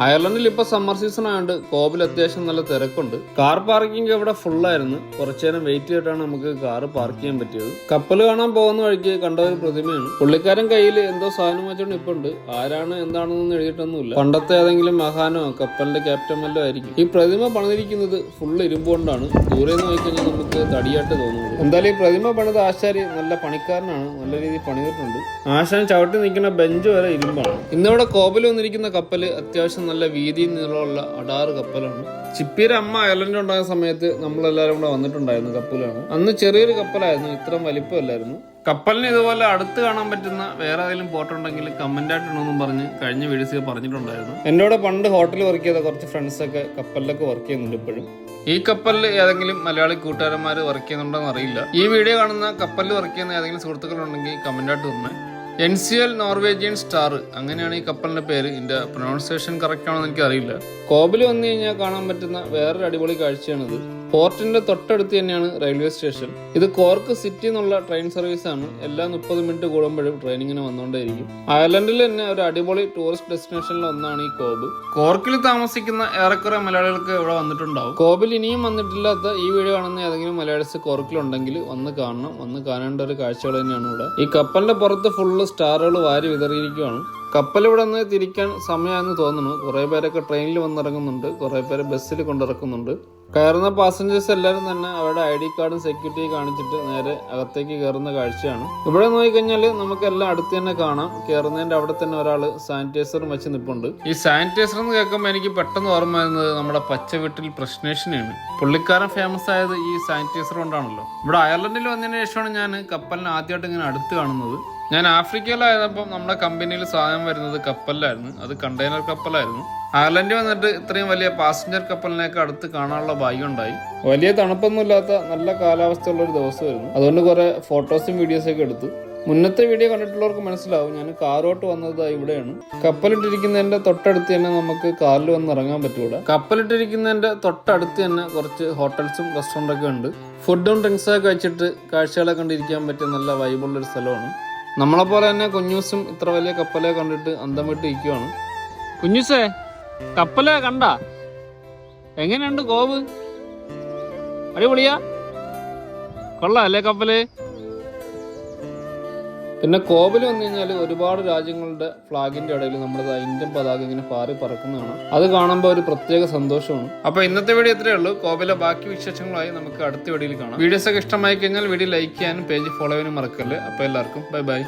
അയർലൻഡിൽ ഇപ്പൊ summer season ആയതുകൊണ്ട് കോബിൽ അത്യാവശ്യം നല്ല തിരക്കുണ്ട്. കാർ പാർക്കിംഗ് ഇവിടെ ഫുള്ളായിരുന്നു. കുറച്ചുനേരം വെയിറ്റ് ചെയ്തിട്ടാണ് നമുക്ക് കാർ പാർക്ക് ചെയ്യാൻ പറ്റിയത്. കപ്പൽ കാണാൻ പോകുന്ന വഴിക്ക് കണ്ട ഒരു പ്രതിമയാണ്. പുള്ളിക്കാരൻ കയ്യിൽ എന്തോ സാധനം വെച്ചോണ്ട് ഇപ്പൊ ഉണ്ട്. ആരാണ് എന്താണെന്നൊന്നും എഴുതിയിട്ടൊന്നുമില്ല. പണ്ടത്തെ ഏതെങ്കിലും മഹാനോ കപ്പലിന്റെ ക്യാപ്റ്റൻ വല്ലോ ആയിരിക്കും. ഈ പ്രതിമ പണിതിരിക്കുന്നത് ഫുള്ള് ഇരുമ്പ് കൊണ്ടാണ്. ദൂരെ നിന്ന് നോക്കിക്കഴിഞ്ഞാൽ നമുക്ക് തടിയായിട്ട് തോന്നുന്നത്. എന്തായാലും ഈ പ്രതിമ പണിത ആശാരി നല്ല പണിക്കാരനാണ്. നല്ല രീതിയിൽ പണിതിട്ടുണ്ട്. ആശാൻ ചവിട്ടി നിൽക്കുന്ന ബെഞ്ച് വരെ ഇരുമ്പാണ്. ഇന്നിവിടെ കോബിൽ വന്നിരിക്കുന്ന കപ്പല് അത്യാവശ്യം നല്ല വീതി നീളമുള്ള അടാറ് കപ്പലാണ്. ചിപ്പിയുടെ അമ്മ അയർലൻഡിൽ ഉണ്ടായ സമയത്ത് നമ്മളെല്ലാവരും കൂടെ വന്നിട്ടുണ്ടായിരുന്നു കപ്പലാണ്. അന്ന് ചെറിയൊരു കപ്പലായിരുന്നു, ഇത്രയും വലിപ്പമല്ലായിരുന്നു. കപ്പലിന് ഇതുപോലെ അടുത്ത് കാണാൻ പറ്റുന്ന വേറെ ഏതെങ്കിലും പോർട്ടുണ്ടെങ്കിൽ കമന്റ് ആയിട്ടുണ്ടെന്നും പറഞ്ഞ് കഴിഞ്ഞ വീഡിയോസിൽ പറഞ്ഞിട്ടുണ്ടായിരുന്നു. എന്നോട് പണ്ട് ഹോട്ടലിൽ വർക്ക് ചെയ്ത കുറച്ച് ഫ്രണ്ട്സൊക്കെ കപ്പലിലൊക്കെ വർക്ക് ചെയ്യുന്നുണ്ട് ഇപ്പോഴും. ഈ കപ്പലിൽ ഏതെങ്കിലും മലയാളി കൂട്ടുകാരന്മാർ വർക്ക് ചെയ്യുന്നുണ്ടോന്ന് അറിയില്ല. ഈ വീഡിയോ കാണുന്ന കപ്പലിൽ വർക്ക് ചെയ്യുന്ന ഏതെങ്കിലും സുഹൃത്തുക്കളുണ്ടെങ്കിൽ കമന്റ് ആയിട്ട് തന്നെ. NCL നോർവേജിയൻ സ്റ്റാർ, അങ്ങനെയാണ് ഈ കപ്പലിന്റെ പേര്. ഇതിന്റെ പ്രൊനൗൺസിയേഷൻ കറക്റ്റ് ആണെന്ന് എനിക്ക് അറിയില്ല. കോബിൽ വന്നു കഴിഞ്ഞാൽ കാണാൻ പറ്റുന്ന വേറൊരു അടിപൊളി കാഴ്ചയാണിത്. പോർട്ടിന്റെ തൊട്ടടുത്ത് തന്നെയാണ് റെയിൽവേ സ്റ്റേഷൻ. ഇത് കോർക്ക് സിറ്റി എന്നുള്ള ട്രെയിൻ സർവീസ് ആണ്. എല്ലാ 30 മിനിറ്റ് കൂടുമ്പോഴും ട്രെയിനിങ്ങിന് വന്നുകൊണ്ടേയിരിക്കും. അയർലൻഡിൽ തന്നെ ഒരു അടിപൊളി ടൂറിസ്റ്റ് ഡെസ്റ്റിനേഷനിൽ ഒന്നാണ് ഈ കോബ്. കോർക്കിൽ താമസിക്കുന്ന ഏറെക്കുറെ മലയാളികൾക്ക് ഇവിടെ വന്നിട്ടുണ്ടാവും. കോബിൽ ഇനിയും വന്നിട്ടില്ലാത്ത ഈ വീഡിയോ കാണുന്ന ഏതെങ്കിലും മലയാളീസ് കോർക്കിലുണ്ടെങ്കിൽ വന്ന് കാണണം. വന്ന് കാണേണ്ട ഒരു കാഴ്ചകൾ തന്നെയാണ് ഇവിടെ. ഈ കപ്പലിന്റെ പുറത്ത് ഫുള്ള് സ്റ്റാറുകൾ വാരി വിതറിയിരിക്കുകയാണ്. കപ്പൽ ഇവിടെ നിന്ന് തിരിക്കാൻ സമയമാണെന്ന് തോന്നുന്നു. കുറെ പേരൊക്കെ ട്രെയിനിൽ വന്നിറങ്ങുന്നുണ്ട്, കുറെ പേര് ബസ്സിൽ കൊണ്ടിറക്കുന്നുണ്ട്. കയറുന്ന പാസഞ്ചേഴ്സ് എല്ലാവരും തന്നെ അവരുടെ ID കാർഡും സെക്യൂരിറ്റി കാണിച്ചിട്ട് നേരെ അകത്തേക്ക് കയറുന്ന കാഴ്ചയാണ്. ഇവിടെ നോക്കിക്കഴിഞ്ഞാൽ നമുക്കെല്ലാം അടുത്ത് തന്നെ കാണാം. കയറുന്നതിന്റെ അവിടെ തന്നെ ഒരാൾ സാനിറ്റൈസറും വെച്ച് നിൽപ്പുണ്ട്. ഈ സാനിറ്റൈസർ എന്ന് കേൾക്കുമ്പോൾ എനിക്ക് പെട്ടെന്ന് ഓർമ്മ വരുന്നത് നമ്മുടെ പച്ച വീട്ടിൽ പ്രശ്നേഷനെയാണ്. പുള്ളിക്കാരൻ ഫേമസ് ആയത് ഈ സാനിറ്റൈസർ കൊണ്ടാണല്ലോ. ഇവിടെ അയർലൻഡിൽ വന്നതിന് ശേഷമാണ് ഞാൻ കപ്പലിനെ ആദ്യമായിട്ട് ഇങ്ങനെ അടുത്ത് കാണുന്നത്. ഞാൻ ആഫ്രിക്കയിലായപ്പോൾ നമ്മുടെ കമ്പനിയിൽ സാധനം വരുന്നത് കപ്പലിലായിരുന്നു. അത് കണ്ടെയ്നർ കപ്പലായിരുന്നു. അയർലൻഡിൽ വന്നിട്ട് ഇത്രയും വലിയ പാസഞ്ചർ കപ്പലിനൊക്കെ അടുത്ത് കാണാനുള്ള ഭാഗ്യം ഉണ്ടായി. വലിയ തണുപ്പൊന്നും ഇല്ലാത്ത നല്ല കാലാവസ്ഥയുള്ള ഒരു ദിവസമായിരുന്നു. അതുകൊണ്ട് കുറെ ഫോട്ടോസും വീഡിയോസൊക്കെ എടുത്തു. മുന്നത്തെ വീഡിയോ കണ്ടിട്ടുള്ളവർക്ക് മനസ്സിലാവും ഞാൻ കാറോട്ട് വന്നത് ഇവിടെയാണ്. കപ്പലിട്ടിരിക്കുന്നതിന്റെ തൊട്ടടുത്ത് തന്നെ നമുക്ക് കാറിൽ വന്ന് ഇറങ്ങാൻ പറ്റൂല. കപ്പലിട്ടിരിക്കുന്നതിന്റെ തൊട്ടടുത്ത് തന്നെ കുറച്ച് ഹോട്ടൽസും റെസ്റ്റോറൻ്റൊക്കെ ഉണ്ട്. ഫുഡും ഡ്രിങ്ക്സൊക്കെ കഴിച്ചിട്ട് കാഴ്ചകളെ കണ്ടിരിക്കാൻ പറ്റിയ നല്ല വൈബുള്ളൊരു സ്ഥലമാണ്. നമ്മളെപ്പോലെ തന്നെ കുഞ്ഞൂസും ഇത്ര വലിയ കപ്പലെ കണ്ടിട്ട് അന്തം വിട്ട് ഇരിക്കുവാണ്. കുഞ്ഞൂസേ, കപ്പലെ കണ്ട എങ്ങനെയുണ്ട് കോവ്? അടിപൊളിയാ, കൊള്ളാല്ലേ കപ്പല്? പിന്നെ കോബിൽ വന്നു കഴിഞ്ഞാൽ ഒരുപാട് രാജ്യങ്ങളുടെ ഫ്ലാഗിന്റെ ഇടയിൽ നമ്മുടെ ഇന്ത്യൻ പതാക ഇങ്ങനെ പാറി പറക്കുന്നതാണ്. അത് കാണുമ്പോൾ ഒരു പ്രത്യേക സന്തോഷമാണ്. അപ്പൊ ഇന്നത്തെ വീഡിയോ ഇത്രയേ ഉള്ളൂ. കോബിലെ ബാക്കി വിശേഷങ്ങളായി നമുക്ക് അടുത്ത വീഡിയോയിൽ കാണാം. വീഡിയോസ് ഒക്കെ ഇഷ്ടമായി കഴിഞ്ഞാൽ വീഡിയോ ലൈക്ക് ചെയ്യാനും പേജ് ഫോളോ ചെയ്യാനും മറക്കല്ലേ. അപ്പൊ എല്ലാവർക്കും ബൈ ബൈ.